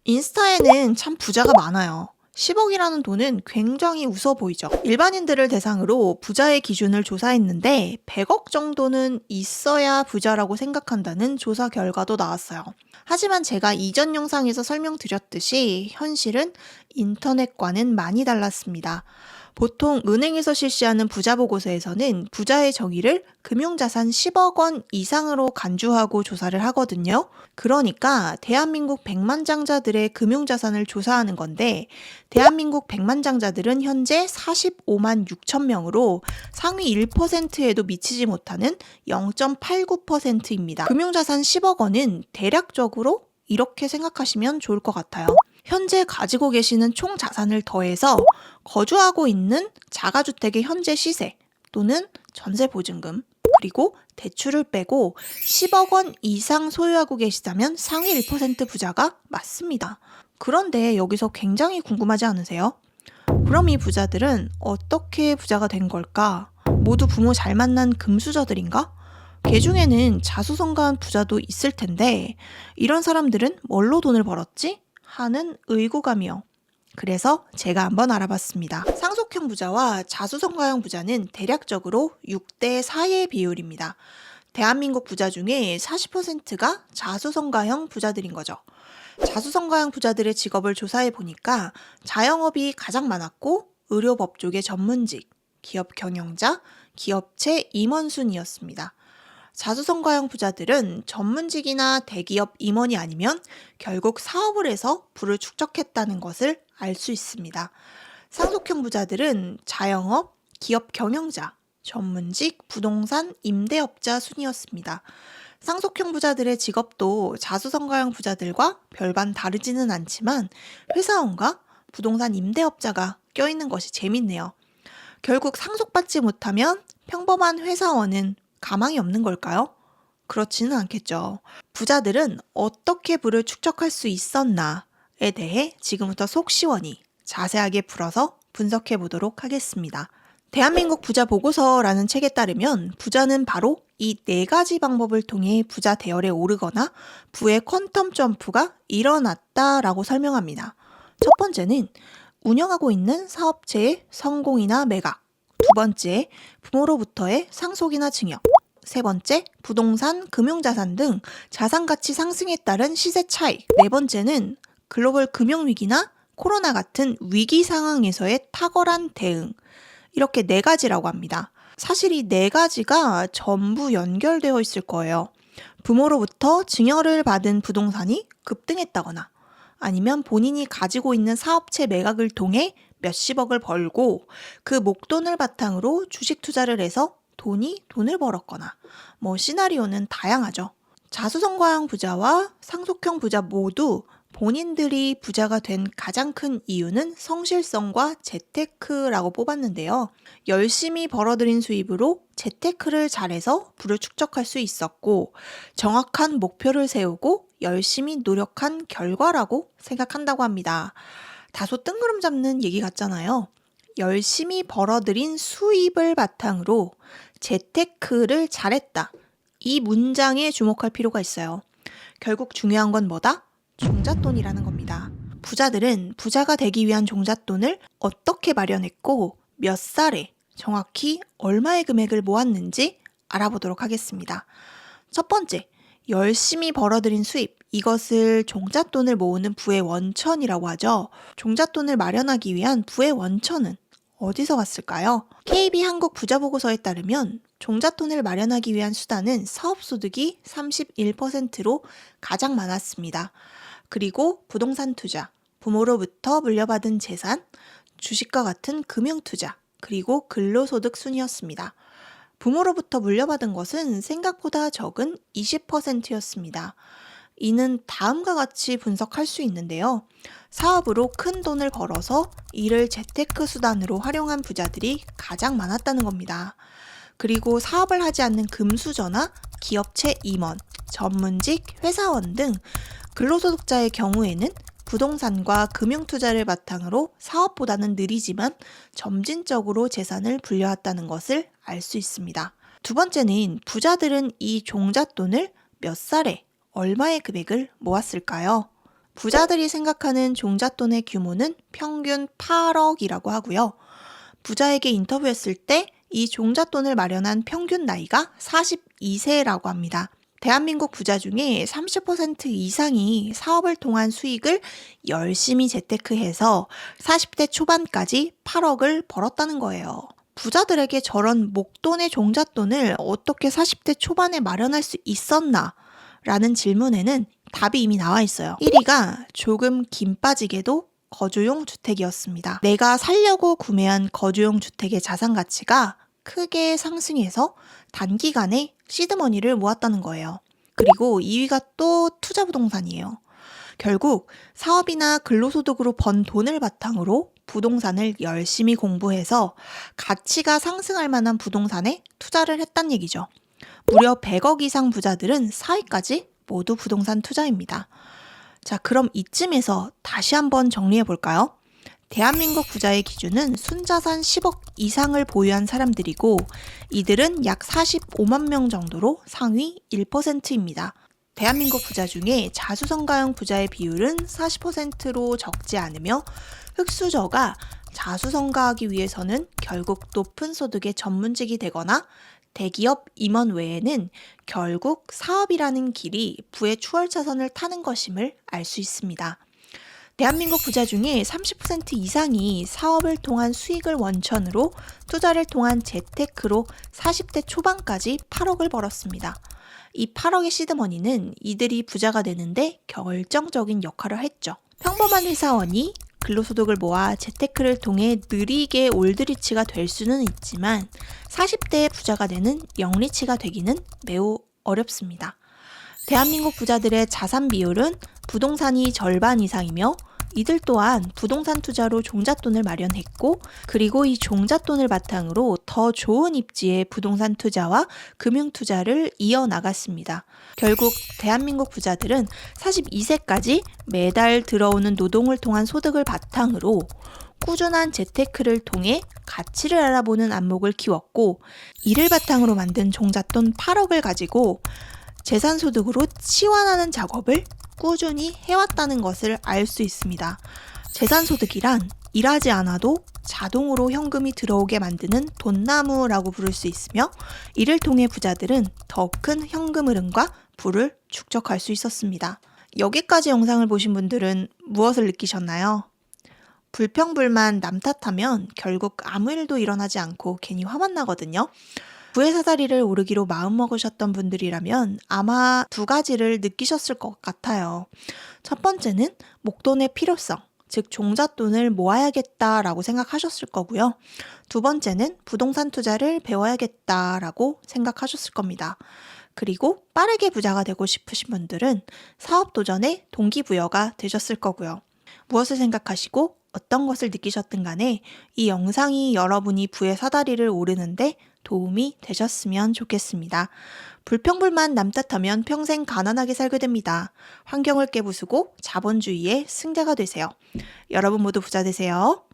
인스타에는 참 부자가 많아요. 10억이라는 돈은 굉장히 웃어 보이죠. 일반인들을 대상으로 부자의 기준을 조사했는데 100억 정도는 있어야 부자라고 생각한다는 조사 결과도 나왔어요. 하지만 제가 이전 영상에서 설명드렸듯이 현실은 인터넷과는 많이 달랐습니다. 보통 은행에서 실시하는 부자 보고서에서는 부자의 정의를 금융자산 10억 원 이상으로 간주하고 조사를 하거든요. 그러니까 대한민국 백만장자들의 금융자산을 조사하는 건데 대한민국 백만장자들은 현재 45만 6천 명으로 상위 1%에도 미치지 못하는 0.89%입니다. 금융자산 10억 원은 대략적으로 이렇게 생각하시면 좋을 것 같아요. 현재 가지고 계시는 총 자산을 더해서 거주하고 있는 자가주택의 현재 시세 또는 전세보증금 그리고 대출을 빼고 10억 원 이상 소유하고 계시다면 상위 1% 부자가 맞습니다. 그런데 여기서 굉장히 궁금하지 않으세요? 그럼 이 부자들은 어떻게 부자가 된 걸까? 모두 부모 잘 만난 금수저들인가? 개 중에는 자수성가한 부자도 있을 텐데 이런 사람들은 뭘로 돈을 벌었지? 하는 의구감이요. 그래서 제가 한번 알아봤습니다. 상속형 부자와 자수성가형 부자는 대략적으로 6대 4의 비율입니다. 대한민국 부자 중에 40%가 자수성가형 부자들인 거죠. 자수성가형 부자들의 직업을 조사해 보니까 자영업이 가장 많았고 의료법조계 전문직, 기업 경영자, 기업체 임원 순이었습니다. 자수성가형 부자들은 전문직이나 대기업 임원이 아니면 결국 사업을 해서 부를 축적했다는 것을 알 수 있습니다. 상속형 부자들은 자영업, 기업 경영자, 전문직, 부동산, 임대업자 순이었습니다. 상속형 부자들의 직업도 자수성가형 부자들과 별반 다르지는 않지만 회사원과 부동산 임대업자가 껴있는 것이 재밌네요. 결국 상속받지 못하면 평범한 회사원은 가망이 없는 걸까요? 그렇지는 않겠죠. 부자들은 어떻게 부를 축적할 수 있었나에 대해 지금부터 속 시원히 자세하게 풀어서 분석해 보도록 하겠습니다. 대한민국 부자 보고서라는 책에 따르면 부자는 바로 이 4가지 방법을 통해 부자 대열에 오르거나 부의 퀀텀 점프가 일어났다라고 설명합니다. 첫 번째는 운영하고 있는 사업체의 성공이나 매각. 두 번째, 부모로부터의 상속이나 증여. 세 번째, 부동산, 금융자산 등 자산가치 상승에 따른 시세 차익. 네 번째는 글로벌 금융위기나 코로나 같은 위기 상황에서의 탁월한 대응. 이렇게 4가지라고 합니다. 사실 이 4가지가 전부 연결되어 있을 거예요. 부모로부터 증여를 받은 부동산이 급등했다거나 아니면 본인이 가지고 있는 사업체 매각을 통해 몇십억을 벌고 그 목돈을 바탕으로 주식 투자를 해서 돈을 벌었거나 시나리오는 다양하죠. 자수성가형 부자와 상속형 부자 모두 본인들이 부자가 된 가장 큰 이유는 성실성과 재테크라고 뽑았는데요. 열심히 벌어들인 수입으로 재테크를 잘해서 부를 축적할 수 있었고 정확한 목표를 세우고 열심히 노력한 결과라고 생각한다고 합니다. 다소 뜬구름 잡는 얘기 같잖아요. 열심히 벌어들인 수입을 바탕으로 재테크를 잘했다. 이 문장에 주목할 필요가 있어요. 결국 중요한 건 뭐다? 종잣돈이라는 겁니다. 부자들은 부자가 되기 위한 종잣돈을 어떻게 마련했고 몇 살에 정확히 얼마의 금액을 모았는지 알아보도록 하겠습니다. 첫 번째, 열심히 벌어들인 수입. 이것을 종잣돈을 모으는 부의 원천이라고 하죠. 종잣돈을 마련하기 위한 부의 원천은 어디서 왔을까요? KB 한국 부자보고서에 따르면 종잣돈을 마련하기 위한 수단은 사업소득이 31%로 가장 많았습니다. 그리고 부동산 투자, 부모로부터 물려받은 재산, 주식과 같은 금융투자, 그리고 근로소득 순이었습니다. 부모로부터 물려받은 것은 생각보다 적은 20%였습니다. 이는 다음과 같이 분석할 수 있는데요. 사업으로 큰 돈을 벌어서 이를 재테크 수단으로 활용한 부자들이 가장 많았다는 겁니다. 그리고 사업을 하지 않는 금수저나 기업체 임원, 전문직, 회사원 등 근로소득자의 경우에는 부동산과 금융투자를 바탕으로 사업보다는 느리지만 점진적으로 재산을 불려왔다는 것을 알 수 있습니다. 두 번째는 부자들은 이 종잣돈을 몇 살에 얼마의 금액을 모았을까요? 부자들이 생각하는 종잣돈의 규모는 평균 8억이라고 하고요. 부자에게 인터뷰했을 때 이 종잣돈을 마련한 평균 나이가 42세라고 합니다. 대한민국 부자 중에 30% 이상이 사업을 통한 수익을 열심히 재테크해서 40대 초반까지 8억을 벌었다는 거예요. 부자들에게 저런 목돈의 종잣돈을 어떻게 40대 초반에 마련할 수 있었나? 라는 질문에는 답이 이미 나와 있어요. 1위가 조금 김 빠지게도 거주용 주택이었습니다. 내가 살려고 구매한 거주용 주택의 자산 가치가 크게 상승해서 단기간에 시드머니를 모았다는 거예요. 그리고 2위가 또 투자 부동산이에요. 결국 사업이나 근로소득으로 번 돈을 바탕으로 부동산을 열심히 공부해서 가치가 상승할 만한 부동산에 투자를 했단 얘기죠. 무려 100억 이상 부자들은 4위까지 모두 부동산 투자입니다. 자, 그럼 이쯤에서 다시 한번 정리해 볼까요? 대한민국 부자의 기준은 순자산 10억 이상을 보유한 사람들이고 이들은 약 45만 명 정도로 상위 1%입니다. 대한민국 부자 중에 자수성가형 부자의 비율은 40%로 적지 않으며 흑수저가 자수성가하기 위해서는 결국 높은 소득의 전문직이 되거나 대기업 임원 외에는 결국 사업이라는 길이 부의 추월차선을 타는 것임을 알 수 있습니다. 대한민국 부자 중에 30% 이상이 사업을 통한 수익을 원천으로 투자를 통한 재테크로 40대 초반까지 8억을 벌었습니다. 이 8억의 시드머니는 이들이 부자가 되는데 결정적인 역할을 했죠. 평범한 회사원이 근로소득을 모아 재테크를 통해 느리게 올드리치가 될 수는 있지만 40대의 부자가 되는 영리치가 되기는 매우 어렵습니다. 대한민국 부자들의 자산 비율은 부동산이 절반 이상이며 이들 또한 부동산 투자로 종잣돈을 마련했고 그리고 이 종잣돈을 바탕으로 더 좋은 입지의 부동산 투자와 금융 투자를 이어나갔습니다. 결국 대한민국 부자들은 42세까지 매달 들어오는 노동을 통한 소득을 바탕으로 꾸준한 재테크를 통해 가치를 알아보는 안목을 키웠고 이를 바탕으로 만든 종잣돈 8억을 가지고 재산소득으로 치환하는 작업을 꾸준히 해왔다는 것을 알 수 있습니다. 재산소득이란 일하지 않아도 자동으로 현금이 들어오게 만드는 돈나무라고 부를 수 있으며 이를 통해 부자들은 더 큰 현금 흐름과 부를 축적할 수 있었습니다. 여기까지 영상을 보신 분들은 무엇을 느끼셨나요? 불평불만 남 탓하면 결국 아무 일도 일어나지 않고 괜히 화만 나거든요. 부의 사다리를 오르기로 마음먹으셨던 분들이라면 아마 두 가지를 느끼셨을 것 같아요. 첫 번째는 목돈의 필요성, 즉 종잣돈을 모아야겠다라고 생각하셨을 거고요. 두 번째는 부동산 투자를 배워야겠다라고 생각하셨을 겁니다. 그리고 빠르게 부자가 되고 싶으신 분들은 사업 도전에 동기부여가 되셨을 거고요. 무엇을 생각하시고 어떤 것을 느끼셨든 간에 이 영상이 여러분이 부의 사다리를 오르는데 도움이 되셨으면 좋겠습니다. 불평불만 남 탓하면 평생 가난하게 살게 됩니다. 환경을 깨부수고 자본주의의 승자가 되세요. 여러분 모두 부자 되세요.